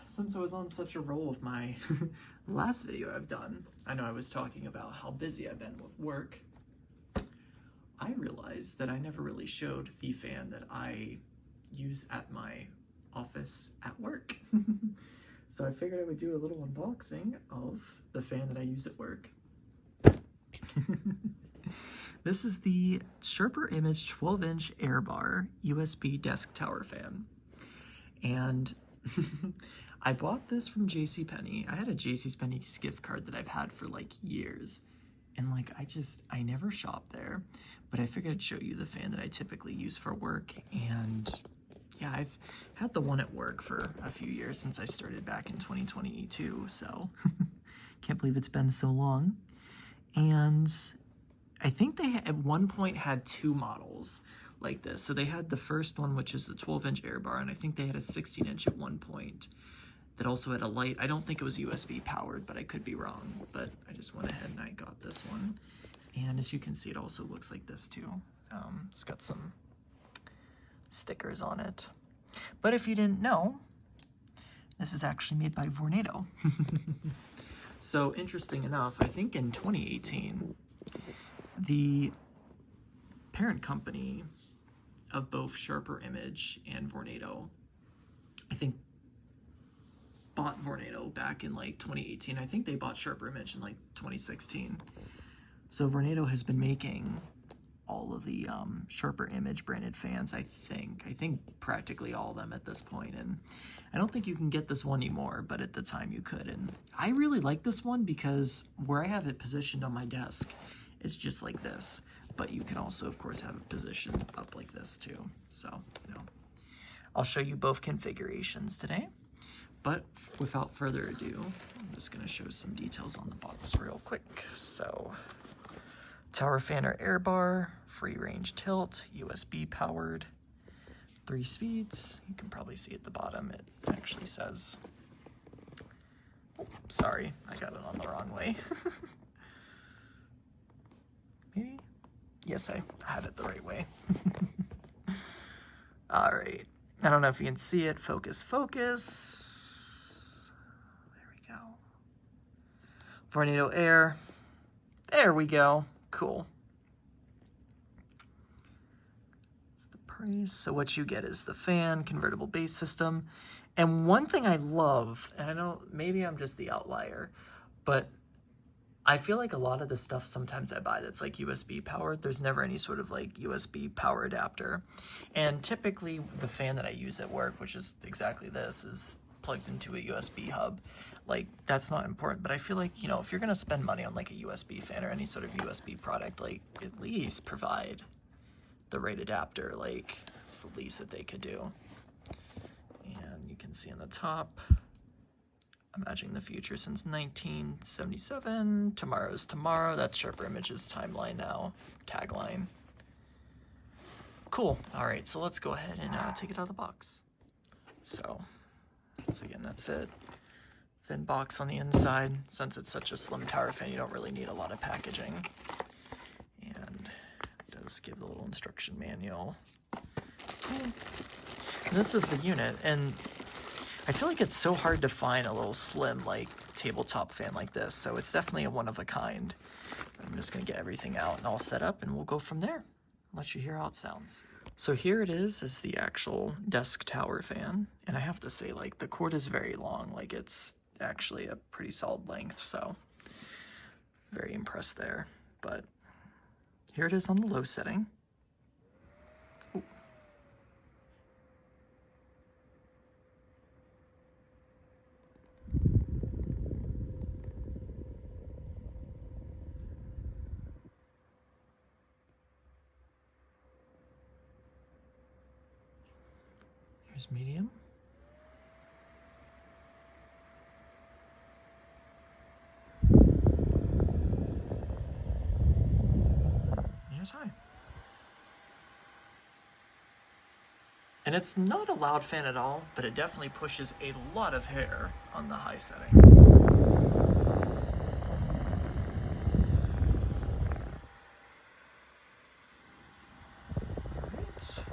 since I was on such a roll with my last video I've done, I know I was talking about how busy I've been with work. I realized that I never really showed the fan that I use at my office at work. So I figured I would do a little unboxing of the fan that I use at work. This is the Sharperimage 12-inch Airbar USB desk tower fan. And I bought this from JCPenny. I had a JCPenny gift card that I've had for like years. And like, I never shop there, but I figured I'd show you the fan that I typically use for work. And yeah, I've had the one at work for a few years since I started back in 2022. So can't believe it's been so long. And I think they at one point had two models like this. So they had the first one, which is the 12-inch Airbar, and I think they had a 16-inch at one point that also had a light. I don't think it was USB powered, but I could be wrong. But I just went ahead and I got this one. And as you can see, it also looks like this too. It's got some stickers on it. But if you didn't know, this is actually made by Vornado. So interesting enough, I think in 2018, the parent company of both Sharperimage and Vornado, I think, bought Vornado back in like 2018. I think they bought Sharperimage in like 2016. So Vornado has been making all of the Sharperimage branded fans, I think practically all of them at this point. And I don't think you can get this one anymore, but at the time you could. And I really like this one because where I have it positioned on my desk, it's just like this, but you can also, of course, have it positioned up like this too. So, you know, I'll show you both configurations today, but without further ado, I'm just gonna show some details on the box real quick. So, tower fan or Airbar, free range tilt, USB powered, 3 speeds. You can probably see at the bottom, it actually says, oh, sorry, I got it on the wrong way. Maybe? Yes, I had it the right way. All right. I don't know if you can see it. Focus, focus. There we go. Vornado Air. There we go. Cool. That's the price. So what you get is the fan, convertible base system. And one thing I love, and I know maybe I'm just the outlier, but I feel like a lot of the stuff sometimes I buy that's like USB powered, there's never any sort of like USB power adapter. And typically the fan that I use at work, which is exactly this, is plugged into a USB hub. Like, that's not important, but I feel like, you know, if you're gonna spend money on like a USB fan or any sort of USB product, like at least provide the right adapter. Like, it's the least that they could do. And you can see on the top, imagining the future since 1977. Tomorrow's tomorrow. That's Sharperimage's timeline now. Tagline. Cool. All right, so let's go ahead and take it out of the box. So again, that's it. Thin box on the inside. Since it's such a slim tower fan, you don't really need a lot of packaging. And it does give the little instruction manual. Cool. And this is the unit, and I feel like it's so hard to find a little slim, like, tabletop fan like this, so it's definitely a one of a kind. I'm just gonna get everything out and all set up, and we'll go from there. Let you hear how it sounds. So here it is the actual desk tower fan, and I have to say, like, the cord is very long, like, it's actually a pretty solid length, so very impressed there. But here it is on the low setting. Ooh. Here's medium. Here's high. And it's not a loud fan at all, but it definitely pushes a lot of hair on the high setting. All right.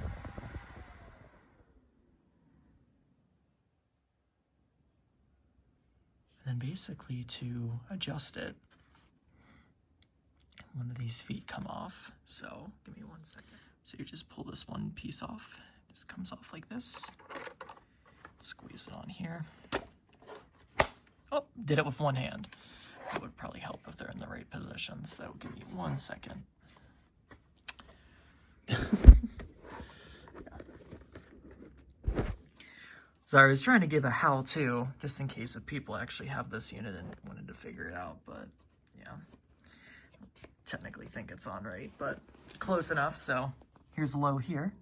then basically to adjust it, one of these feet come off. So give me 1 second. So you just pull this one piece off. It just comes off like this. Squeeze it on here. Oh, did it with one hand. That would probably help if they're in the right position. So give me 1 second. So I was trying to give a how-to, just in case if people actually have this unit and wanted to figure it out, but yeah. Technically think it's on right, but close enough. So here's low here.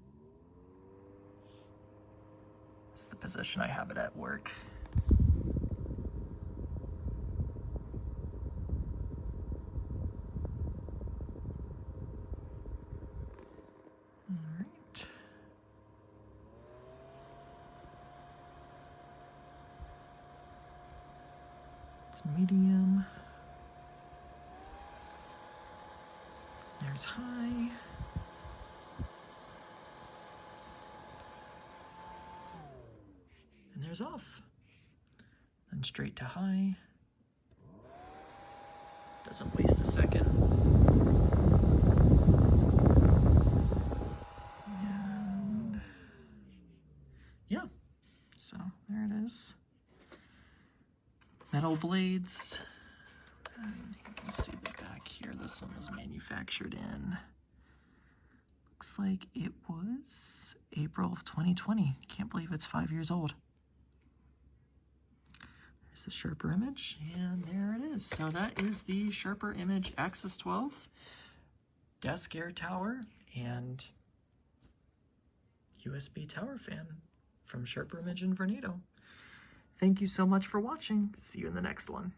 It's the position I have it at work. All right. It's medium. There's high. And there's off. Then straight to high. Doesn't waste a second. And yeah, so there it is. Metal blades. And you can see the back here. This one was manufactured in, looks like it was April of 2020. Can't believe it's 5 years old. There's the Sharperimage, and there it is. So that is the Sharperimage Axis 12 desk air tower and USB tower fan from Sharperimage and Vornado. Thank you so much for watching. See you in the next one.